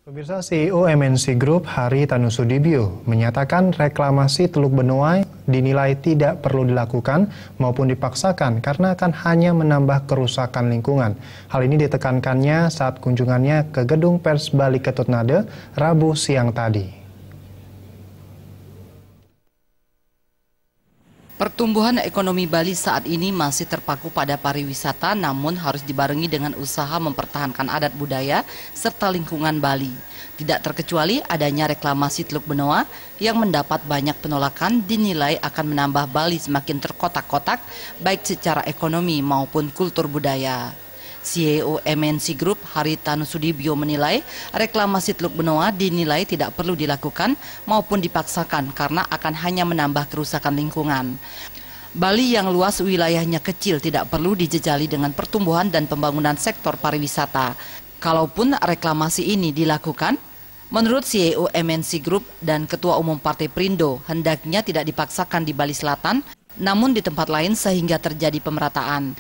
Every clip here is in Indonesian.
Pemirsa, CEO MNC Group Hari Tanusudibio menyatakan reklamasi Teluk Benoa dinilai tidak perlu dilakukan maupun dipaksakan karena akan hanya menambah kerusakan lingkungan. Hal ini ditekankannya saat kunjungannya ke Gedung Pers Bali Ketutnade Rabu siang tadi. Pertumbuhan ekonomi Bali saat ini masih terpaku pada pariwisata, namun harus dibarengi dengan usaha mempertahankan adat budaya serta lingkungan Bali. Tidak terkecuali adanya reklamasi Teluk Benoa yang mendapat banyak penolakan dinilai akan menambah Bali semakin terkotak-kotak baik secara ekonomi maupun kultur budaya. CEO MNC Group Hari Tanusudibio menilai reklamasi Teluk Benoa dinilai tidak perlu dilakukan maupun dipaksakan karena akan hanya menambah kerusakan lingkungan. Bali yang luas wilayahnya kecil tidak perlu dijejali dengan pertumbuhan dan pembangunan sektor pariwisata. Kalaupun reklamasi ini dilakukan, menurut CEO MNC Group dan Ketua Umum Partai Perindo, hendaknya tidak dipaksakan di Bali Selatan, namun di tempat lain sehingga terjadi pemerataan.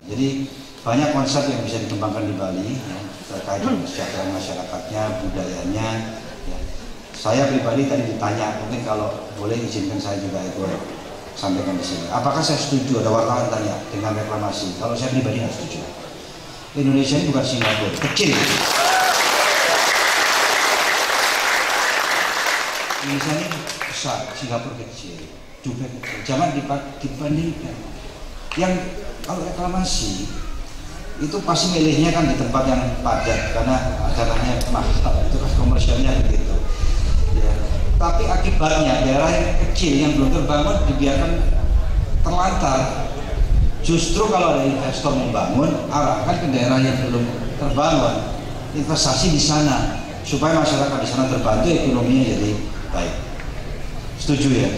Jadi banyak konsep yang bisa dikembangkan di Bali ya, terkait dengan kesejahteraan masyarakatnya, budayanya. Ya. Saya pribadi tadi ditanya, mungkin kalau boleh izinkan saya juga itu sampaikan di sini. Apakah saya setuju? Ada wartawan tanya dengan reklamasi. Kalau saya pribadi nggak setuju. Indonesia ini bukan Singapura, kecil. Indonesia ini besar, Singapura kecil, Dubai kecil. Jangan dibandingkan. Yang kalau reklamasi itu pasti milihnya kan di tempat yang padat karena dananya mahal, itu kan komersialnya begitu. Ya. Tapi akibatnya daerah yang kecil yang belum terbangun dibiarkan terlantar. Justru kalau ada investor membangun, arahkan ke daerah yang belum terbangun, investasi di sana supaya masyarakat di sana terbantu, ekonominya jadi baik. Setuju ya?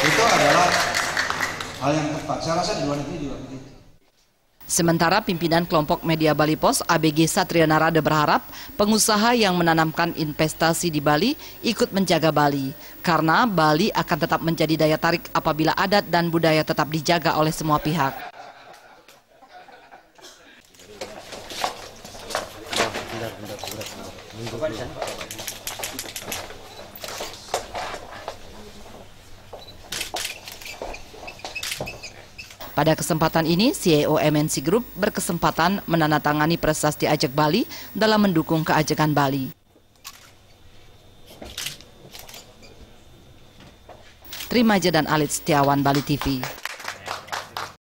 Itu adalah hal yang tepat. Saya rasa di luar negeri juga begitu. Sementara pimpinan kelompok media Bali Pos ABG Satria Narada berharap pengusaha yang menanamkan investasi di Bali ikut menjaga Bali. Karena Bali akan tetap menjadi daya tarik apabila adat dan budaya tetap dijaga oleh semua pihak. Pada kesempatan ini, CEO MNC Group berkesempatan menandatangani prasasti Ajak Bali dalam mendukung keajekan Bali. Trimaja dan Alit Setiawan, Bali TV.